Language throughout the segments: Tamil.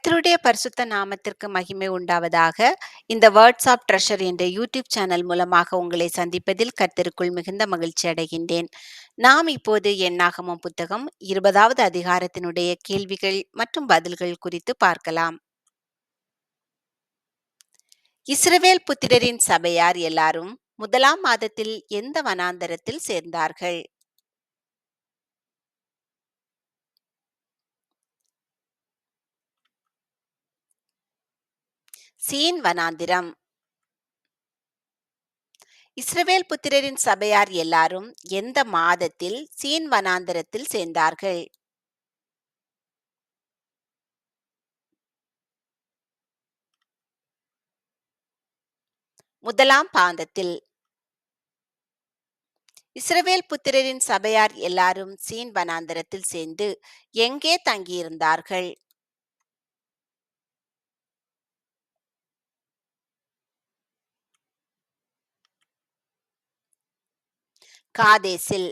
கர்த்தருடைய பரிசுத்த நாமத்திற்கு மகிமை உண்டாவதாக. இந்த வேர்ட்ஸ் ஆப் ட்ரெஷர் என்ற யூடியூப் சேனல் மூலமாக உங்களை சந்திப்பதில் கர்த்தருக்குள் மிகுந்த மகிழ்ச்சி அடைகின்றேன். நாம் இப்போது எண்ணாகமம் புத்தகம் 20வது அதிகாரத்தினுடைய கேள்விகள் மற்றும் பதில்கள் குறித்து பார்க்கலாம். இஸ்ரவேல் புத்திரரின் சபையார் எல்லாரும் முதலாம் மாதத்தில் எந்த வனாந்தரத்தில் சேர்ந்தார்கள்? சீன் வனாந்திரம். இஸ்ரவேல் புத்திரரின் சபையார் எல்லாரும் எந்த மாதத்தில் சீன் வனாந்தரத்தில் சேர்ந்தார்கள்? முதலாம் பாதத்தில். இஸ்ரவேல் புத்திரரின் சபையார் எல்லாரும் சீன் வனாந்தரத்தில் சேர்ந்து எங்கே தங்கியிருந்தார்கள்? காதேசில்.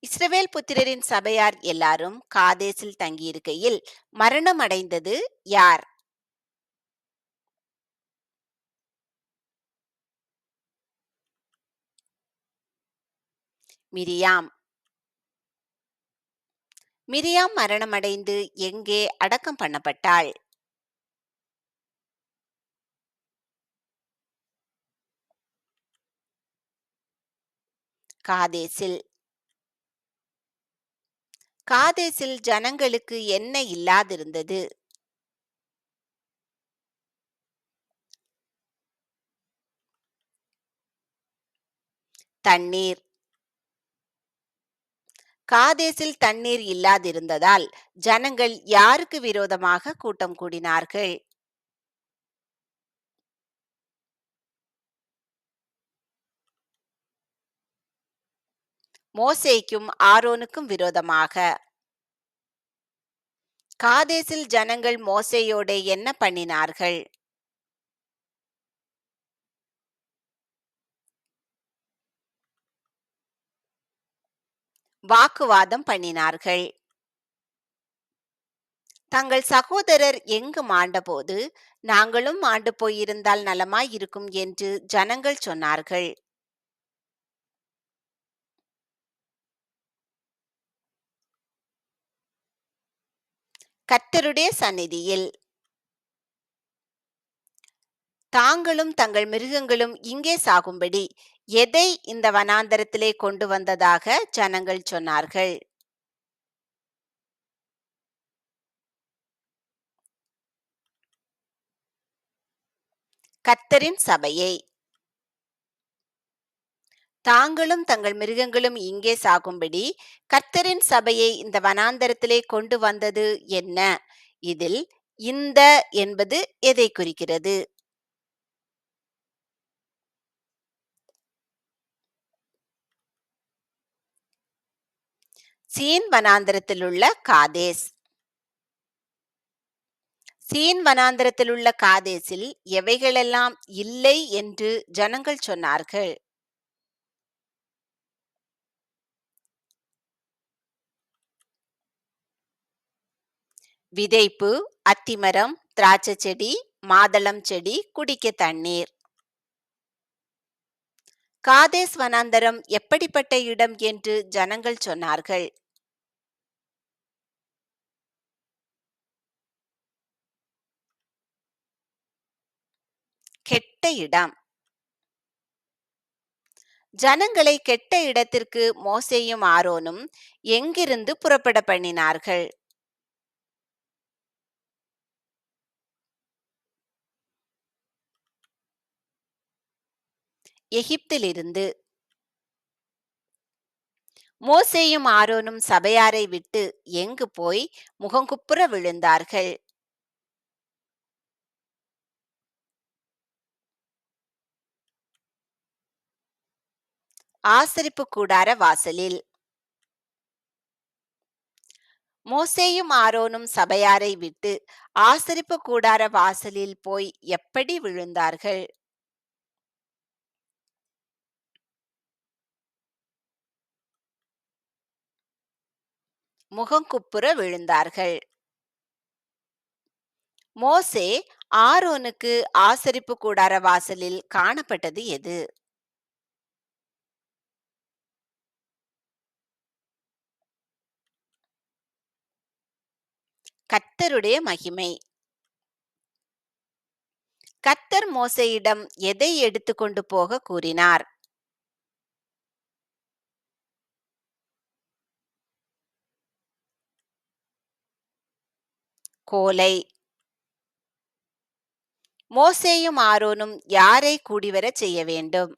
இஸ்ரவேல் புத்திரரின் சபையார் எல்லாரும் காதேசில் தங்கியிருக்கையில் மரணம் அடைந்தது யார்? மிரியாம். மிரியாம் மரணமடைந்து எங்கே அடக்கம் பண்ணப்பட்டாள்? காதேசில். காதேசில் ஜனங்களுக்கு என்ன இல்லாதிருந்தது? தண்ணீர். காதேசில் தண்ணீர் இல்லாதிருந்ததால் ஜனங்கள் யாருக்கு விரோதமாக கூட்டம் கூடினார்கள்? மோசேக்கும் ஆரோனுக்கும் விரோதமாக. காதேசில் ஜனங்கள் மோசேயோடே என்ன பண்ணினார்கள்? வாக்குவாதம் பண்ணினார்கள். தங்கள் சகோதரர் எங்கு மாண்டபோது நாங்களும் மாண்டு போயிருந்தால் நலமாயிருக்கும் என்று ஜனங்கள் சொன்னார்கள். கர்த்தருடைய சந்நிதியில். தாங்களும் தங்கள் மிருகங்களும் இங்கே சாகும்படி எதை இந்த வனாந்தரத்திலே கொண்டு வந்ததாக ஜனங்கள் சொன்னார்கள்? கர்த்தரின் சபையை. தாங்களும் தங்கள் மிருகங்களும் இங்கே சாகும்படி கர்த்தரின் சபையை இந்த வனாந்தரத்திலே கொண்டு வந்தது என்ன? இதில் இந்த என்பது எதை குறிக்கிறது? சீன் வனாந்தரத்திலுள்ள காதேஸ். சீன் வனாந்தரத்திலுள்ள காதேசில் எவைகளெல்லாம் இல்லை என்று ஜனங்கள் சொன்னார்கள்? விதைப்பு, அத்திமரம், திராட்சை செடி, மாதளம் செடி, குடிக்க தண்ணீர். காதேஸ் வனாந்தரம் எப்படிப்பட்ட இடம் என்று ஜனங்கள் சொன்னார்கள்? கெட்ட இடம். ஜனங்களை கெட்ட இடத்திற்கு மோசேயும் ஆரோனும் எங்கிருந்து புறப்பட பண்ணினார்கள்? எகிப்திலிருந்து. மோசேயும் ஆரோனும் சபையாரை விட்டு எங்கு போய் முகங்குப்புற விழுந்தார்கள்? ஆசரிப்பு கூடார வாசலில். மோசேயும் ஆரோனும் சபையாரை விட்டு ஆசரிப்பு கூடார வாசலில் போய் எப்படி விழுந்தார்கள்? முகங்குப்புற விழுந்தார்கள். மோசே ஆரோனுக்கு ஆசரிப்பு கூடார வாசலில் காணப்பட்டது எது? கர்த்தருடைய மகிமை. கர்த்தர் மோசேயிடம் எதை எடுத்துக்கொண்டு போக கூறினார்? கோலை. மோசேயும் ஆரோனும் யாரை கூடிவரச் செய்ய வேண்டும்?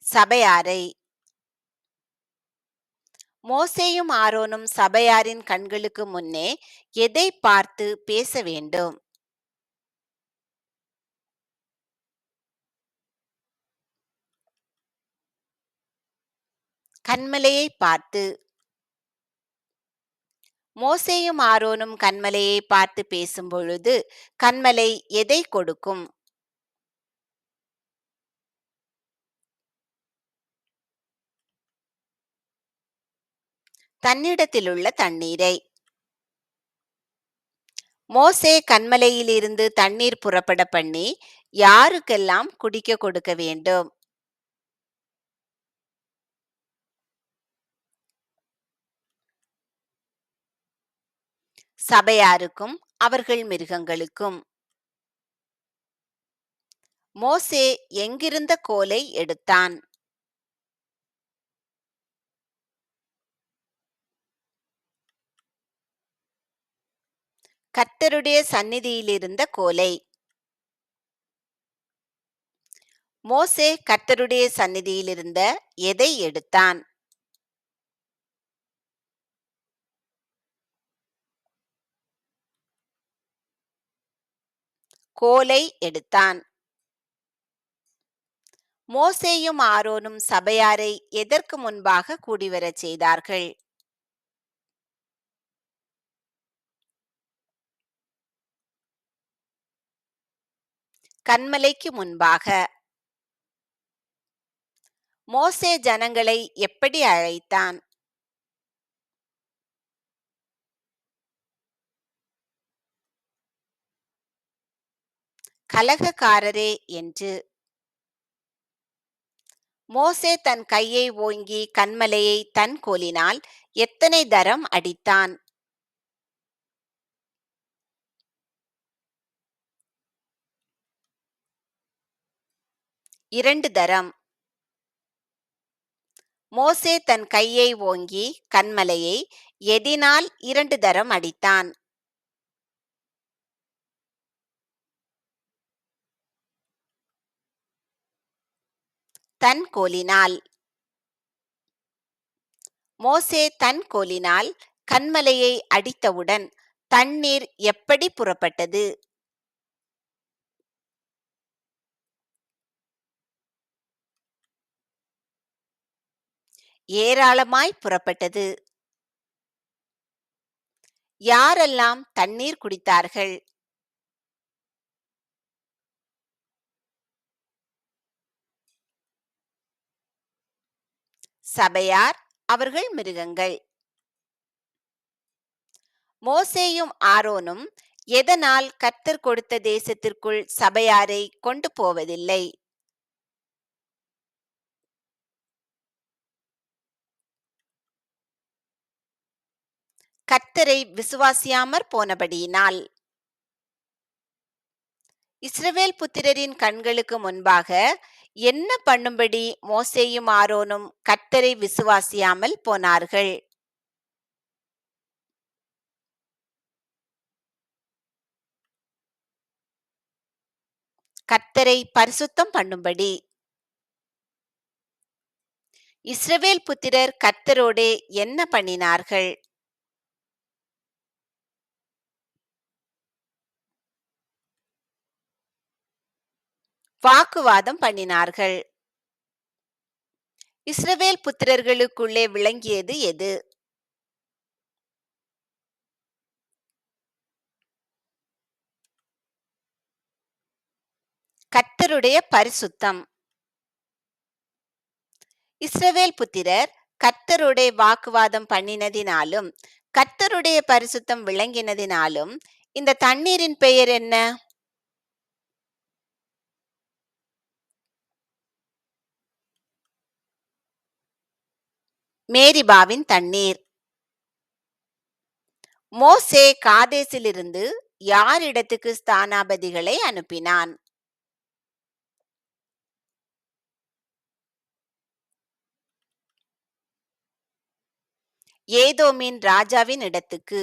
சபையாரை. மோசேயும் ஆரோனும் சபையாரின் கண்களுக்கு முன்னே எதை பார்த்து பேச வேண்டும்? கன்மலையை பார்த்து. மோசேயும் ஆரோனும் கன்மலையை பார்த்து பேசும் பொழுது கன்மலை எதை கொடுக்கும்? தன்னிடத்திலுள்ள தண்ணீரை. மோசே கன்மலையிலிருந்து தண்ணீர் புறப்பட பண்ணி யாருக்கெல்லாம் குடிக்க கொடுக்க வேண்டும்? சபையாருக்கும் அவர்கள் மிருகங்களுக்கும். மோசே எங்கிருந்த கோலை எடுத்தான்? கர்த்தருடைய சந்நிதியிலிருந்த கோலை. மோசே கர்த்தருடைய சந்நிதியிலிருந்த எதை எடுத்தான்? கோலை எடுத்தான். மோசேயும் ஆரோனும் சபையாரை எதற்கு முன்பாக கூடிவரச் செய்தார்கள்? கன்மலைக்கு முன்பாக. மோசே ஜனங்களை எப்படி அழைத்தான்? கலகக்காரரே என்று. மோசே தன் கையை ஓங்கி கன்மலையை தன் கோலினால் எத்தனை தரம் அடித்தான்? 2 தரம். மோசே தன் கையை ஓங்கி கன்மலையை எதினால் 2 தரம் அடித்தான்? தன் கோலினால். மோசே தன் கோலினால் கன்மலையை அடித்தவுடன் தண்ணீர் எப்படி புறப்பட்டது? ஏராளமாய் புறப்பட்டது. யாரெல்லாம் தண்ணீர் குடித்தார்கள்? சபையார், அவர்கள் மிருகங்கள். மோசேயும் ஆரோனும் எதனால் கர்த்தர் கொடுத்த தேசத்திற்குள் சபையாரை கொண்டு போவதில்லை? கர்த்தரை விசுவாசியாமற் போனபடியினால். இஸ்ரவேல் புத்திரரின் கண்களுக்கு முன்பாக என்ன பண்ணும்படி மோசேயும் ஆரோனும் கர்த்தரை விசுவாசியாமல் போனார்கள்? கர்த்தரை பரிசுத்தம் பண்ணும்படி. இஸ்ரவேல் புத்திரர் கர்த்தரோடே என்ன பண்ணினார்கள்? வாக்குவாதம் பண்ணினார்கள். இஸ்ரவேல் புத்திரர்களுக்குள்ளே விளங்கியது எது? கர்த்தருடைய பரிசுத்தம். இஸ்ரவேல் புத்திரர் கர்த்தருடைய வாக்குவாதம் பண்ணினதினாலும் கர்த்தருடைய பரிசுத்தம் விளங்கினதினாலும் இந்த தண்ணீரின் பெயர் என்ன? மேரிபாவின் தண்ணீர். மோசே காதேசிலிருந்து யாரிடத்துக்கு ஸ்தானாபதிகளை அனுப்பினான்? ஏதோமின் ராஜாவின் இடத்துக்கு.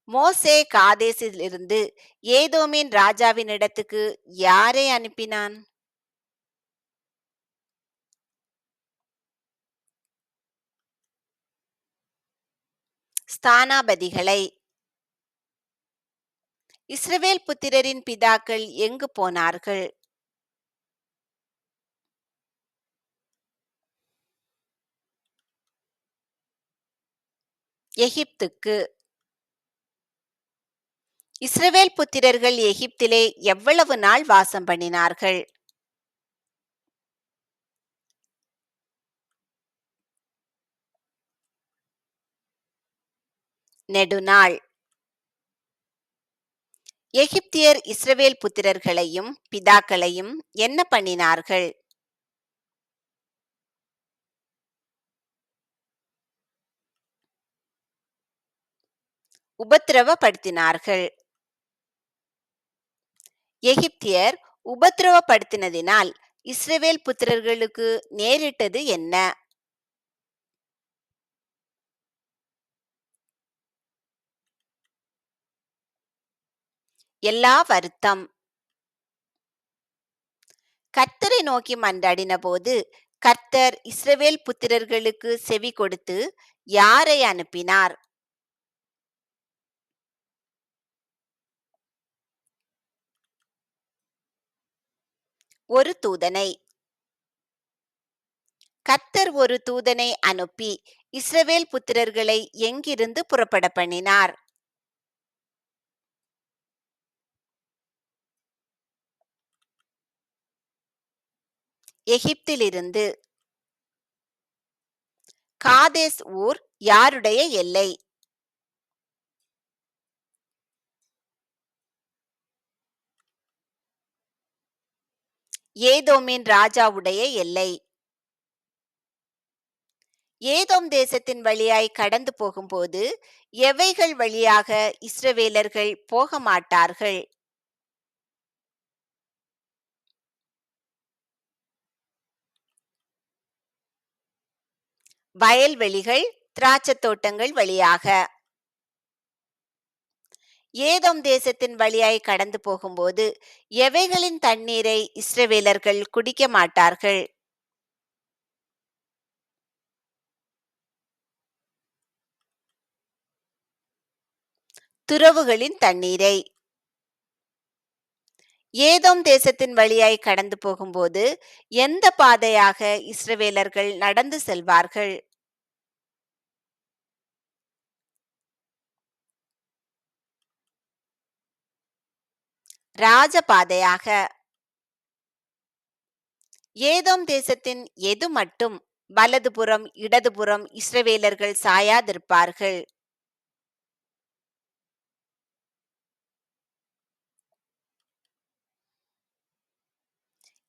மோசே காதேசிலிருந்து ஏதோமின் ராஜாவின் இடத்துக்கு யாரை அனுப்பினான்? ஸ்தானாபதிகளை. இஸ்ரவேல் புத்திரரின் பிதாக்கள் எங்கு போனார்கள்? எகிப்துக்கு. இஸ்ரவேல் புத்திரர்கள் எகிப்திலே எவ்வளவு நாள் வாசம் பண்ணினார்கள்? நெடுநாள். எகிப்தியர் இஸ்ரவேல் புத்திரர்களையும் பிதாக்களையும் என்ன பண்ணினார்கள்? உபத்திரவப்படுத்தினார்கள். எகிப்தியர் உபத்திரவப்படுத்தினதினால் இஸ்ரவேல் புத்திரர்களுக்கு நேரிட்டது என்ன? எல்லா வருத்தம். கர்த்தரை நோக்கி மன்றாடின போது கர்த்தர் இஸ்ரவேல் புத்திரர்களுக்கு செவி கொடுத்து யாரை அனுப்பினார்? ஒரு தூதனை. கர்த்தர் ஒரு தூதனை அனுப்பி இஸ்ரவேல் புத்திரர்களை எங்கிருந்து புறப்பட பண்ணினார்? எகிப்திலிருந்து. காதேஸ் ஊர் யாருடைய எல்லை? ஏதோமின் ராஜாவுடைய எல்லை. ஏதோம் தேசத்தின் வழியாய் கடந்து போகும்போது எவைகள் வழியாக இஸ்ரவேலர்கள் போக மாட்டார்கள்? வயல்வெளிகள், திராட்சத் தோட்டங்கள் வழியாக. ஏதோம் தேசத்தின் வழியாய் கடந்து போகும்போது எவைகளின் தண்ணீரை இஸ்ரவேலர்கள் குடிக்க மாட்டார்கள்? துறவுகளின் தண்ணீரை. ஏதோம் தேசத்தின் வழியாய் கடந்து போகும்போது எந்த பாதையாக இஸ்ரவேலர்கள் நடந்து செல்வார்கள்? ராஜபாதையாக. ஏதோம் தேசத்தின் எது மட்டும் வலதுபுறம் இடதுபுறம் இஸ்ரவேலர்கள் சாயாதிருப்பார்கள்?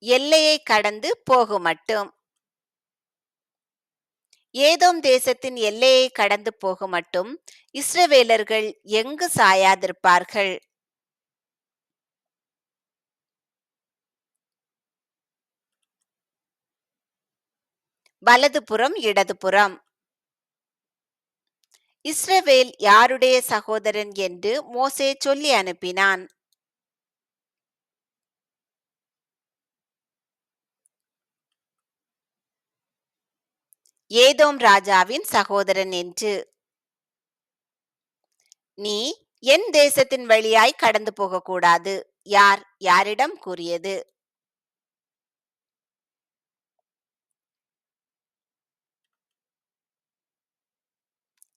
எல்லையை கடந்து போக மட்டும். ஏதோம் தேசத்தின் எல்லையை கடந்து போக மட்டும் இஸ்ரவேலர்கள் எங்கு சாயாதிருப்பார்கள்? வலதுபுறம் இடதுபுறம். இஸ்ரவேல் யாருடைய சகோதரன் என்று மோசே சொல்லி அனுப்பினான்? ஏதோம் ராஜாவின் சகோதரன் என்று. நீ என் தேசத்தின் வழியாய் கடந்து போகக்கூடாது. யார் யாரிடம் கூறியது?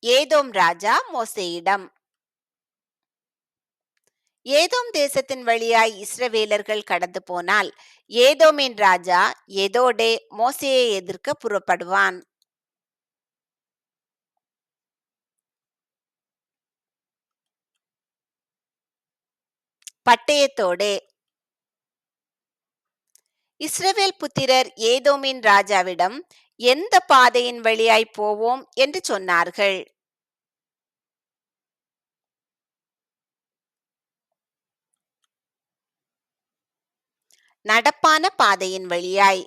ஏதோம் ராஜா மோசேயிடம். ஏதோம் தேசத்தின் வழியாய் இஸ்ரவேலர்கள் கடந்து போனால் ஏதோமின் ராஜா ஏதோடே மோசேயை எதிர்க்க புறப்படுவான். பட்டயத்தோடே. இஸ்ரவேல் புத்திரர் ஏதோமின் ராஜாவிடம் எந்த பாதையின் வழியாய் போவோம் என்று சொன்னார்கள். நடப்பான பாதையின் வழியாய்.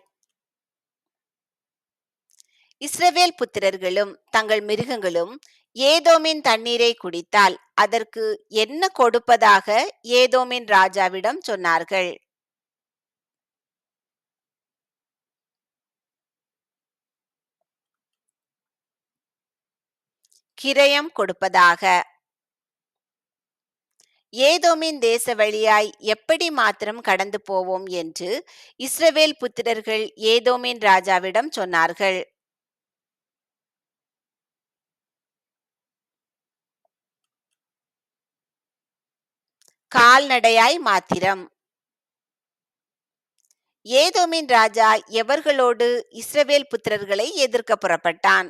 இஸ்ரவேல் புத்திரர்களும் தங்கள் மிருகங்களும் ஏதோமின் தண்ணீரை குடித்தால் அதற்கு என்ன கொடுப்பதாக ஏதோமின் ராஜாவிடம் சொன்னார்கள். கிரயம் கொடுப்பதாக. ஏதோமின் தேச வழியாய் எப்படி மாத்திரம் கடந்து போவோம் என்று இஸ்ரவேல் புத்திரர்கள் ஏதோமின் ராஜாவிடம் சொன்னார்கள். கால்நடையாய் மாத்திரம். ஏதோமின் ராஜா எவர்களோடு இஸ்ரவேல் புத்திரர்களை எதிர்க்க புறப்பட்டான்.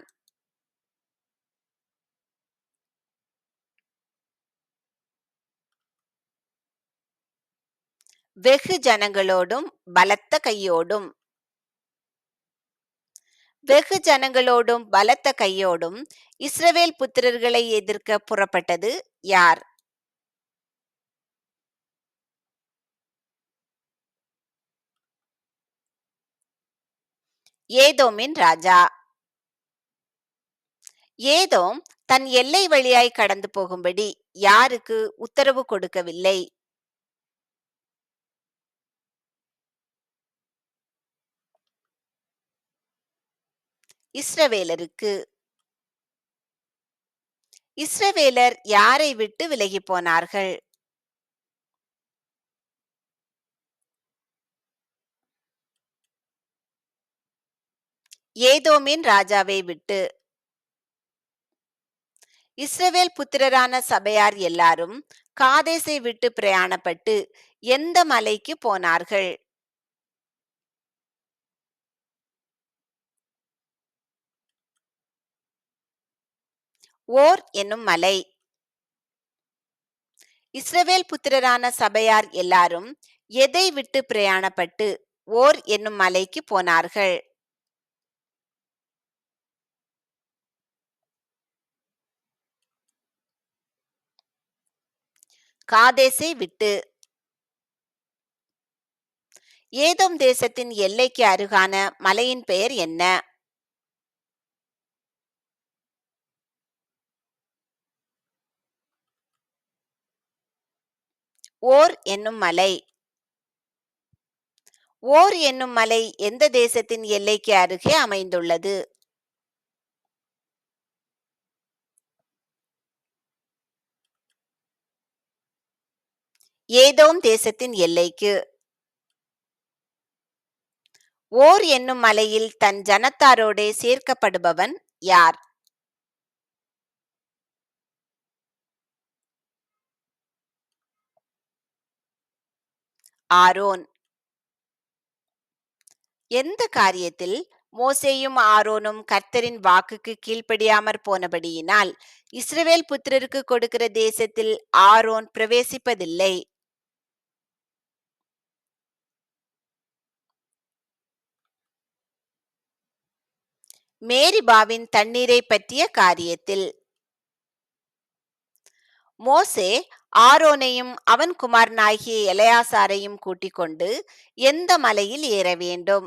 வெகு ஜனங்களோடும் பலத்த கையோடும். வெகு ஜனங்களோடும் பலத்த கையோடும் இஸ்ரவேல் புத்திரர்களை எதிர்க்க புறப்பட்டது யார்? ஏதோமின் ராஜா. ஏதோம் தன் எல்லை வழியாய் கடந்து போகும்படி யாருக்கு உத்தரவு கொடுக்கவில்லை? இஸ்ரவேலருக்கு. இஸ்ரவேலர் யாரை விட்டு விலகி போனார்கள்? ஏதோமின் ராஜாவை விட்டு. இஸ்ரவேல் புத்திரரான சபையார் எல்லாரும் காதேசை விட்டு பிரயாணப்பட்டு எந்த மலைக்கு போனார்கள்? ஓர் என்னும் மலை. இஸ்ரவேல் புத்திரரான சபையார் எல்லாரும் எதை விட்டு பிரயாணப்பட்டு ஓர் என்னும் மலைக்கு போனார்கள்? காதேசை விட்டு. ஏதோம் தேசத்தின் எல்லைக்கு அருகான மலையின் பெயர் என்ன? ஓர் என்னும் மலை. ஓர் என்னும் மலை எந்த தேசத்தின் எல்லைக்கு அருகே அமைந்துள்ளது? ஏதோம் தேசத்தின் எல்லைக்கு. ஓர் என்னும் மலையில் தன் ஜனத்தாரோடே சேர்க்கப்படுபவன் யார்? ஆரோன். எந்த காரியத்தில் மோசேயும் ஆரோனும் கர்த்தரின் வாக்குக்கு கீழ்ப்படியாமற் போனபடியினால் இஸ்ரவேல் புத்திரருக்கு கொடுக்கிற தேசத்தில் ஆரோன் பிரவேசிப்பதில்லை? மேரிபாவின் தண்ணீரை பற்றிய காரியத்தில். மோசே ஆரோனையும் அவன் குமாரனாகிய எலெயாசாரையும் கூட்டிக் கொண்டு எந்த மலையில் ஏற வேண்டும்?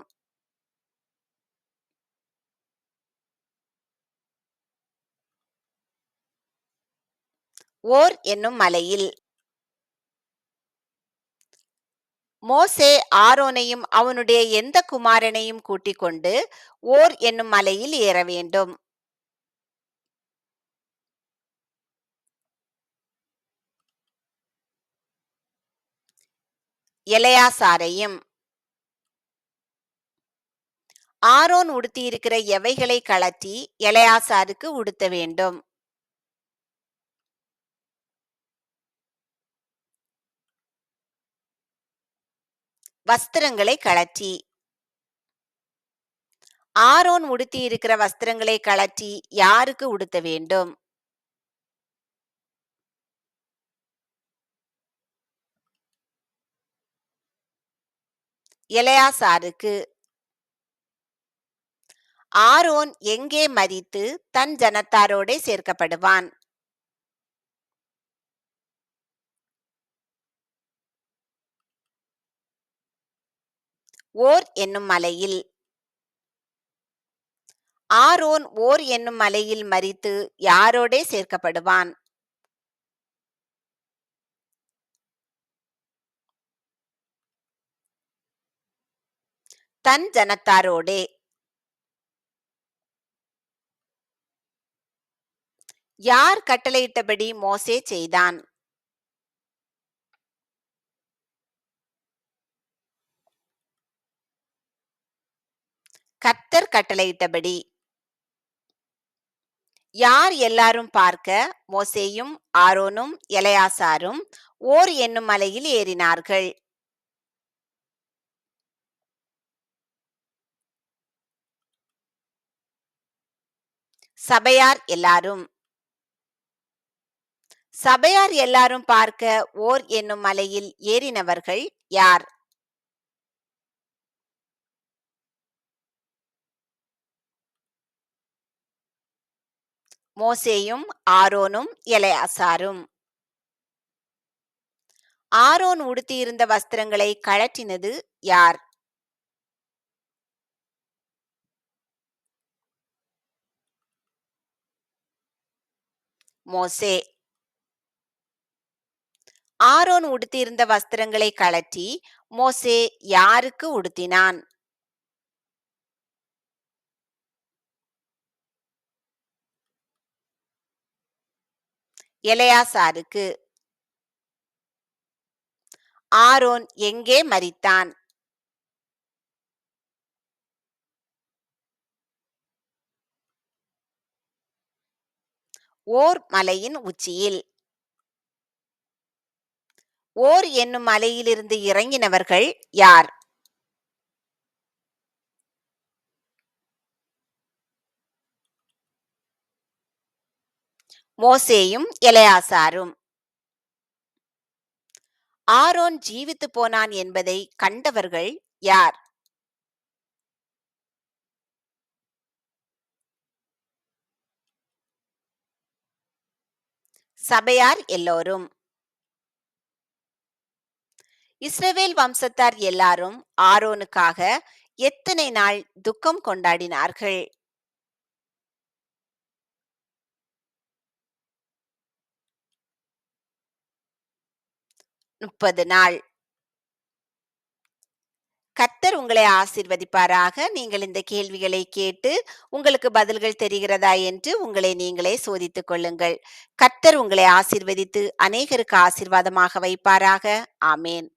ஓர் என்னும் மலையில். மோசே ஆரோனையும் அவனுடைய எந்த குமாரனையும் கூட்டிக் கொண்டு ஓர் என்னும் மலையில் ஏற வேண்டும்? எலெயாசாரையும். ஆரோன் உடுத்தியிருக்கிற எவைகளை கழற்றி எலெயாசாருக்கு உடுத்த வேண்டும்? வஸ்திரங்களை கழற்றி. ஆரோன் உடுத்தியிருக்கிற வஸ்திரங்களை கழற்றி யாருக்கு உடுத்த வேண்டும்? எலெயாசாருக்கு. ஆரோன் எங்கே மரித்து தன் ஜனத்தாரோடே சேர்க்கப்படுவான்? ஓர் என்னும் மலையில். ஆரோன் ஓர் என்னும் மலையில் மரித்து யாரோடே சேர்க்கப்படுவான்? தன் ஜனத்தாரோடே. யார் கட்டளையிட்டபடி மோசே செய்தான்? கர்த்தர் கட்டளையிட்டபடி. யார் எல்லாரும் பார்க்க மோசேயும் ஆரோனும் எலெயாசாரும் ஓர் என்னும் மலையில் ஏறினார்கள்? சபையார் எல்லாரும். சபையார் எல்லாரும் பார்க்க ஓர் என்னும் மலையில் ஏறினவர்கள் யார்? மோசேயும் ஆரோனும் எலெயாசாரும். ஆரோன் உடுத்தியிருந்த வஸ்திரங்களை கழற்றினது யார்? மோசே. ஆரோன் உடுத்தியிருந்த வஸ்திரங்களை கழற்றி மோசே யாருக்கு உடுத்தினான்? எலெயாசாருக்கு. ஆரோன் எங்கே மரித்தான்? ஓர் மலையின் உச்சியில். ஓர் என்னும் மலையிலிருந்து இறங்கினவர்கள் யார்? மோசேயும் எலெயாசாரும். ஆரோன் ஜீவித்து போனான் என்பதை கண்டவர்கள் யார்? சபையார் எல்லோரும். இஸ்ரவேல் வம்சத்தார் எல்லாரும் ஆரோனுக்காக எத்தனை நாள் துக்கம் கொண்டாடினார்கள்? 30 நாள். கர்த்தர் உங்களை ஆசீர்வதிப்பாராக. நீங்கள் இந்த கேள்விகளை கேட்டு உங்களுக்கு பதில்கள் தெரிகிறதா என்று உங்களை நீங்களே சோதித்துக் கொள்ளுங்கள். கர்த்தர் உங்களை ஆசீர்வதித்து அநேகருக்கு ஆசீர்வாதமாக வைப்பாராக. ஆமேன்.